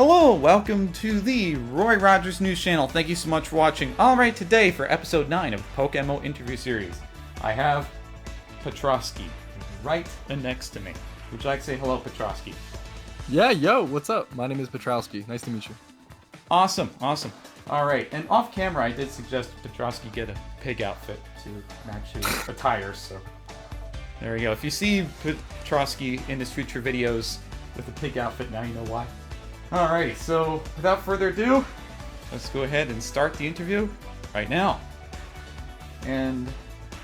Hello, welcome to the Roy Rogers News Channel. Thank you so much for watching. Alright, today for episode 9 of the PokeMMO Interview series, I have Petrovsky right next to me. Would you like to say hello, Petrovsky? Yeah, yo, what's up? My name is Petrovsky. Nice to meet you. Awesome. Alright, and off camera I did suggest Petrovsky get a pig outfit to match his attire, so there you go. If you see Petrovsky in his future videos with a pig outfit, now you know why. Alrighty, so without further ado, let's go ahead and start the interview right now. And,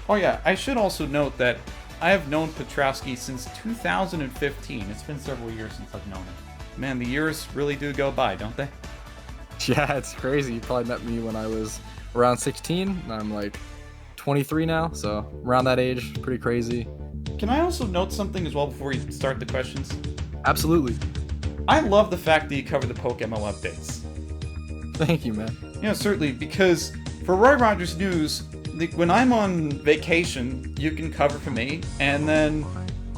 oh yeah, I should also note that I have known Petrovsky since 2015. It's been several years since I've known him. Man, the years really do go by, don't they? Yeah, it's crazy. You probably met me when I was around 16, and I'm like 23 now, so around that age, pretty crazy. Can I also note something as well before we start the questions? Absolutely. I love the fact that you cover the PokeMMO updates. Thank you, man. Yeah, certainly, because for Roy Rogers News, when I'm on vacation, you can cover for me, and then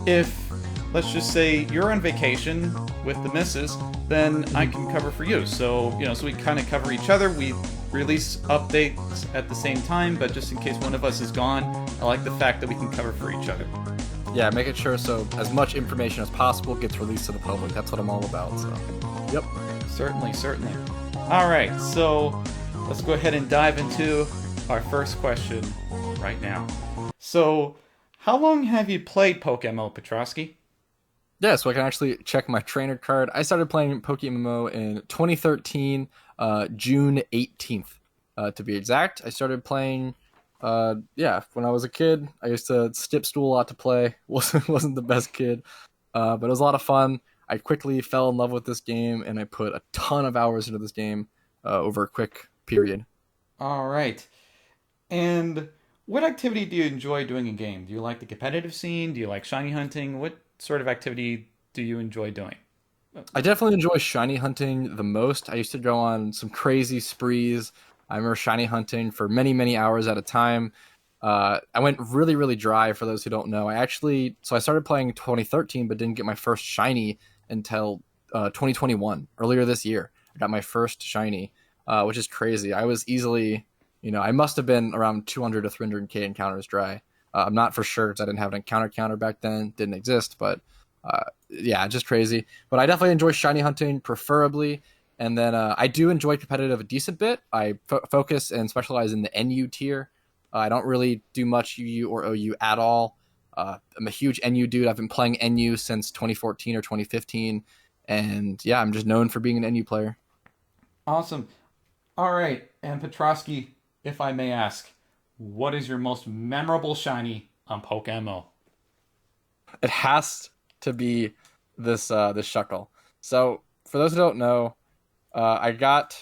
if, let's just say, you're on vacation with the missus, then I can cover for you. So, so we kind of cover each other. We release updates at the same time, but just in case one of us is gone, I like the fact that we can cover for each other. Yeah, make it sure so as much information as possible gets released to the public. That's what I'm all about, so. Yep. Certainly. Alright, so let's go ahead and dive into our first question right now. So, how long have you played PokeMMO, Petrovsky? Yeah, so I can actually check my trainer card. I started playing PokeMMO in 2013, June 18th, to be exact. I started playing... when I was a kid. I used to skip school a lot to play. Wasn't the best kid, but it was a lot of fun. I quickly fell in love with this game, and I put a ton of hours into this game over a quick period. All right. And what activity do you enjoy doing in game? Do you like the competitive scene? Do you like shiny hunting? What sort of activity do you enjoy doing? I definitely enjoy shiny hunting the most. I used to go on some crazy sprees. I remember shiny hunting for many, many hours at a time. I went really, really dry, for those who don't know. I started playing in 2013, but didn't get my first shiny until 2021, earlier this year. I got my first shiny, which is crazy. I was easily, I must have been around 200 to 300k encounters dry. I'm not for sure because I didn't have an encounter counter back then. Didn't exist, but yeah, just crazy. But I definitely enjoy shiny hunting, preferably. And then I do enjoy competitive a decent bit. I focus and specialize in the NU tier. I don't really do much UU or OU at all. I'm a huge NU dude. I've been playing NU since 2014 or 2015. And yeah, I'm just known for being an NU player. Awesome. All right. And Petrovsky, if I may ask, what is your most memorable shiny on PokeMMO? It has to be this Shuckle. So for those who don't know, I got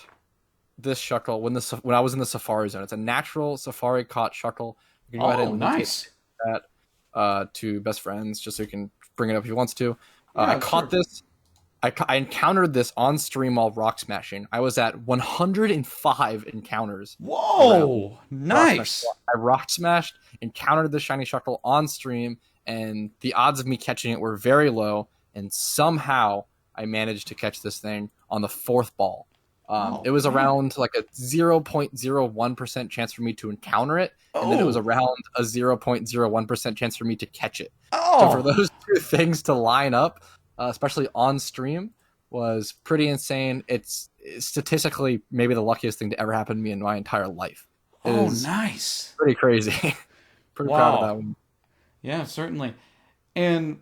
this Shuckle when I was in the Safari Zone. It's a natural Safari caught Shuckle. You can go ahead and nice. That to best friends, just so you can bring it up if he wants to. Yeah, I caught this. I encountered this on stream while rock smashing. I was at 105 encounters. Whoa, nice! I rock smashed, encountered the shiny Shuckle on stream, and the odds of me catching it were very low. And somehow I managed to catch this thing on the fourth ball. It was around like a 0.01% chance for me to encounter it, and then it was around a 0.01% chance for me to catch it. So for those two things to line up, especially on stream, was pretty insane. It's statistically maybe the luckiest thing to ever happen to me in my entire life. Nice. Pretty crazy. Pretty proud of that one. Yeah, certainly. And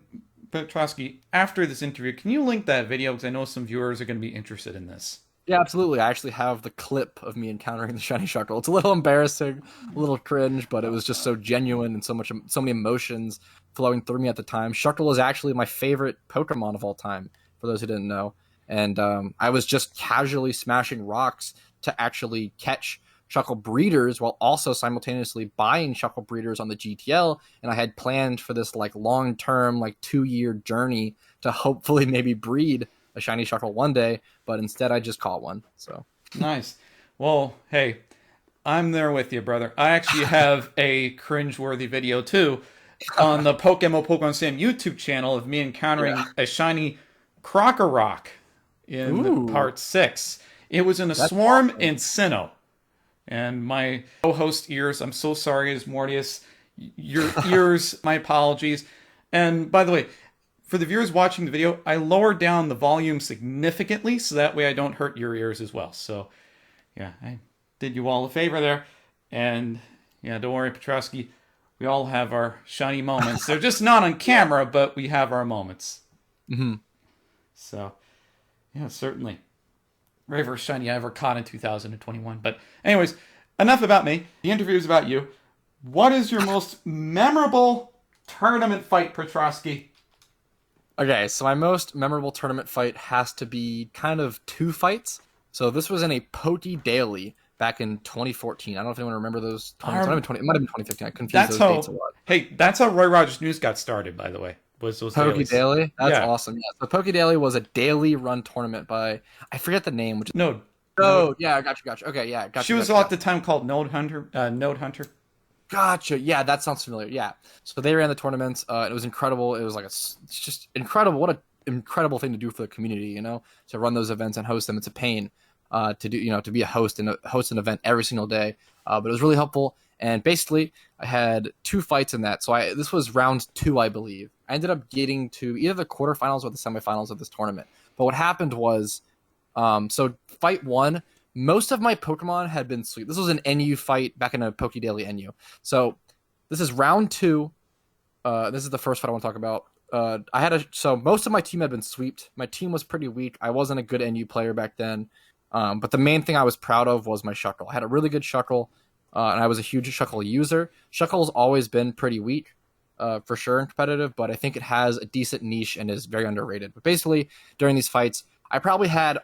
Petrovsky, after this interview, can you link that video? Because I know some viewers are going to be interested in this. Yeah, absolutely. I actually have the clip of me encountering the shiny Shuckle. It's a little embarrassing, a little cringe, but it was just so genuine and so many emotions flowing through me at the time. Shuckle is actually my favorite Pokemon of all time, for those who didn't know. And I was just casually smashing rocks to actually catch Shuckle breeders while also simultaneously buying Shuckle breeders on the GTL. And I had planned for this long-term 2-year journey to hopefully maybe breed a shiny Shuckle one day, but instead I just caught one. So nice. Well, hey, I'm there with you, brother. I actually have a cringe-worthy video too on the PokeMMO Pokemon Sam YouTube channel of me encountering a shiny Crocker Rock in Ooh, part 6. It was in a that's swarm awesome. in Sinnoh. And my co-host ears, I'm so sorry, as Mortius. Your ears, my apologies. And by the way, for the viewers watching the video, I lowered down the volume significantly so that way I don't hurt your ears as well. So, yeah, I did you all a favor there. And, yeah, don't worry, Petrovsky. We all have our shiny moments. They're just not on camera, but we have our moments. Hmm. So, yeah, certainly. Very first shiny I ever caught in 2021. But, anyways, enough about me. The interview is about you. What is your most memorable tournament fight, Petrovsky? Okay, so my most memorable tournament fight has to be kind of two fights. So this was in a Poke Daily back in 2014. I don't know if anyone remember those tournaments. It might have been 2015. I confuse That's those dates a how. lot. Hey, that's how Roy Rogers News got started. By the way, was those Poke dailies? Daily? That's Yeah. awesome. Yeah. So Poke Daily was a daily run tournament by I forget the name, which is No. No. Oh, yeah, gotcha. Okay, yeah, She gotcha, was gotcha, at gotcha. the time called Node Hunter. Node Hunter. Gotcha. Yeah, that sounds familiar. Yeah. So they ran the tournaments. It was incredible. It was like it's just incredible. What a incredible thing to do for the community, to run those events and host them. It's a pain to do, to be a host and host an event every single day. But it was really helpful. And basically, I had two fights in that. So this was round 2, I believe. I ended up getting to either the quarterfinals or the semifinals of this tournament. But what happened was, so fight 1. Most of my Pokemon had been sweet. This was an NU fight back in a Poke Daily NU. So this is round 2. This is the first fight I want to talk about. So most of my team had been sweeped. My team was pretty weak. I wasn't a good NU player back then. But the main thing I was proud of was my Shuckle. I had a really good Shuckle, and I was a huge Shuckle user. Shuckle's always been pretty weak, for sure in competitive, but I think it has a decent niche and is very underrated. But basically, during these fights, I probably had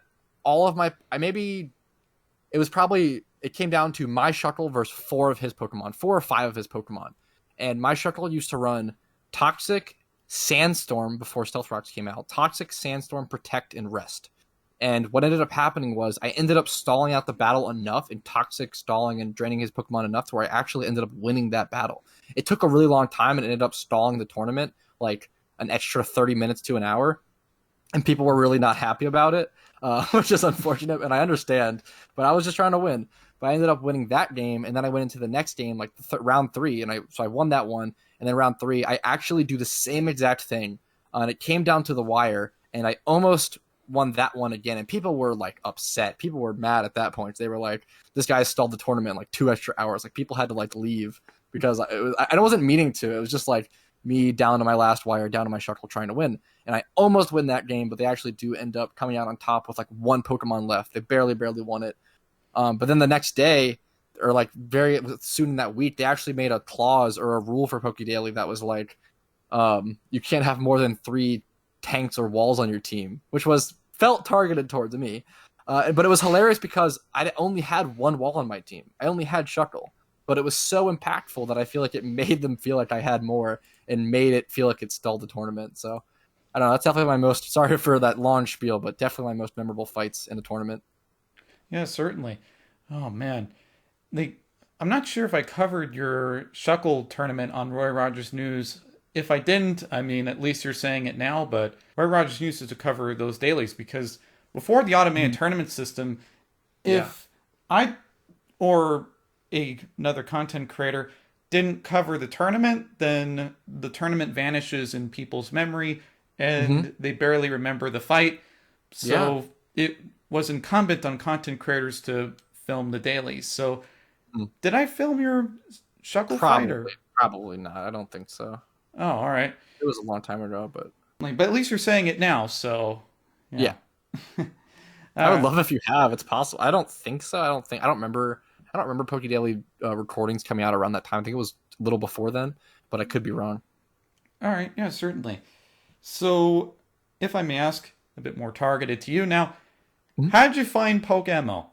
all of my. It came down to my Shuckle versus 4 of his Pokemon, 4 or 5 of his Pokemon. And my Shuckle used to run Toxic, Sandstorm before Stealth Rocks came out, Toxic, Sandstorm, Protect, and Rest. And what ended up happening was I ended up stalling out the battle enough in Toxic stalling and draining his Pokemon enough to where I actually ended up winning that battle. It took a really long time and ended up stalling the tournament like an extra 30 minutes to an hour. And people were really not happy about it, which is unfortunate, and I understand. But I was just trying to win. But I ended up winning that game, and then I went into the next game, like round 3, and so I won that one. And then round 3, I actually do the same exact thing, and it came down to the wire, and I almost won that one again. And people were like upset. People were mad at that point. They were like, "This guy stalled the tournament like 2 extra hours." Like people had to like leave because I wasn't meaning to. It was just like me down to my last wire, down to my Shuckle trying to win. And I almost win that game, but they actually do end up coming out on top with like 1 Pokemon left. They barely won it. But then the next day, or like very soon in that week, they actually made a clause or a rule for Poke Daily that was like, you can't have more than 3 tanks or walls on your team, which felt targeted towards me. But it was hilarious because I only had 1 wall on my team. I only had Shuckle. But it was so impactful that I feel like it made them feel like I had more and made it feel like it stalled the tournament. So I don't know. That's definitely my most, sorry for that long spiel, but definitely my most memorable fights in a tournament. Yeah, certainly. Oh man, I'm not sure if I covered your Shuckle tournament on Roy Rogers News. If I didn't, I mean, at least you're saying it now. But Roy Rogers News used to cover those dailies because before the automated tournament system, Yeah. if I or another content creator didn't cover the tournament, then the tournament vanishes in people's memory Hmm. and they barely remember the fight. Yeah. So it was incumbent on content creators to film the dailies. So Mm. did I film your Shuckle fight Probably. or? Probably not. I don't think so. Oh, all right. It was a long time ago, but Like, but at least you're saying it now, so yeah. yeah. All I would right. love if you have. It's possible. I don't think so. I don't remember. I don't remember Poke Daily recordings coming out around that time. I think it was a little before then, but I could be wrong. All right. Yeah, certainly. So, if I may ask, a bit more targeted to you now, Mhm. how did you find PokeMMO?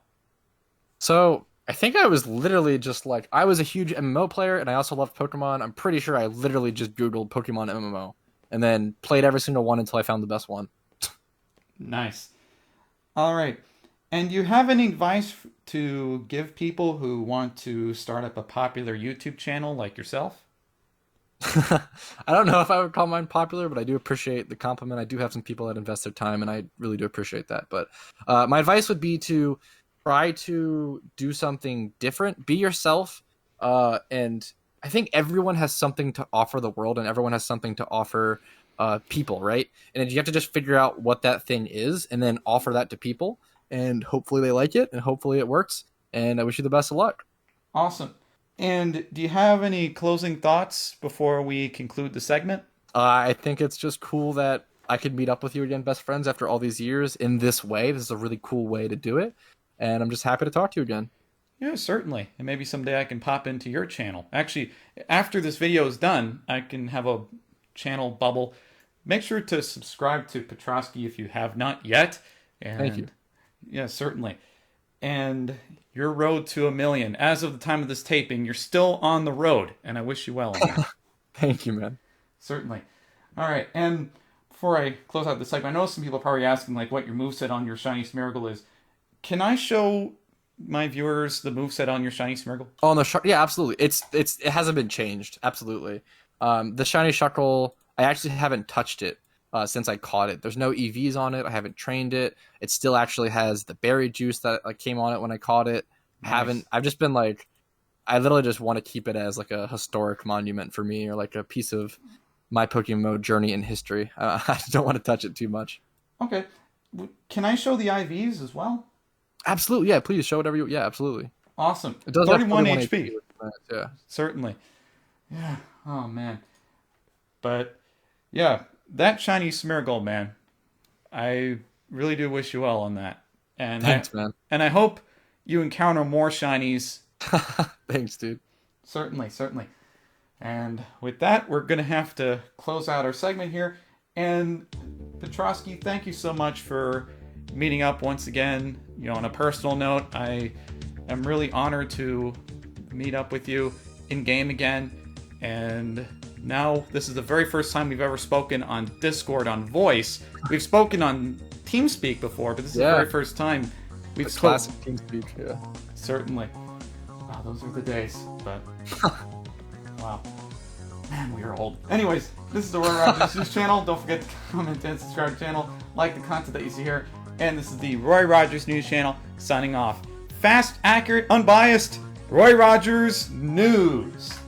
So I think I was literally just like I was a huge MMO player, and I also loved Pokemon. I'm pretty sure I literally just Googled Pokemon MMO and then played every single one until I found the best one. Nice. All right. And do you have any advice to give people who want to start up a popular YouTube channel like yourself? I don't know if I would call mine popular, but I do appreciate the compliment. I do have some people that invest their time, and I really do appreciate that. But my advice would be to try to do something different, be yourself, and I think everyone has something to offer the world, and everyone has something to offer people, right? And you have to just figure out what that thing is, and then offer that to people, and hopefully they like it, and hopefully it works. And I wish you the best of luck. Awesome. And do you have any closing thoughts before we conclude the segment? I think it's just cool that I could meet up with you again, best friends, after all these years in this way. This is a really cool way to do it. And I'm just happy to talk to you again. Yeah, certainly. And maybe someday I can pop into your channel. Actually, after this video is done, I can have a channel bubble. Make sure to subscribe to Petrovsky if you have not yet. And Thank you. yeah, certainly. And your road to 1 million. As of the time of this taping, you're still on the road, and I wish you well on that. Thank you, man. Certainly. All right, and before I close out the segment, I know some people are probably asking like what your moveset on your Shiny Smeargle is. Can I show my viewers the moveset on your Shiny Smeargle? Oh, no, yeah, absolutely. It hasn't been changed. Absolutely. The shiny Shuckle, I actually haven't touched it since I caught it. There's no EVs on it. I haven't trained it. It still actually has the berry juice that like came on it when I caught it. Nice. I've just been like, I literally just want to keep it as like a historic monument for me, or like a piece of my PokeMMO journey in history. I don't want to touch it too much. Okay. Can I show the IVs as well? Absolutely, yeah. Please show whatever you. Yeah, absolutely. Awesome. It does have 31 41 HP. Yeah. Certainly. Yeah. Oh, man. But, yeah, that Shiny Smeargle, man. I really do wish you well on that. And Thanks, man. And I hope you encounter more shinies. Thanks, dude. Certainly, certainly. And with that, we're going to have to close out our segment here. And Petrovsky, thank you so much for meeting up once again. You know, on a personal note, I am really honored to meet up with you in game again. And now this is the very first time we've ever spoken on Discord on voice. We've spoken on TeamSpeak before, but this is the very first time we've spoken. Classic TeamSpeak, yeah. Certainly. Wow, those are the days. But wow, man, we are old. Anyways, this is the Roy Rogers News channel. Don't forget to comment and subscribe to the channel, like the content that you see here. And this is the Roy Rogers News channel signing off. Fast, accurate, unbiased, Roy Rogers News.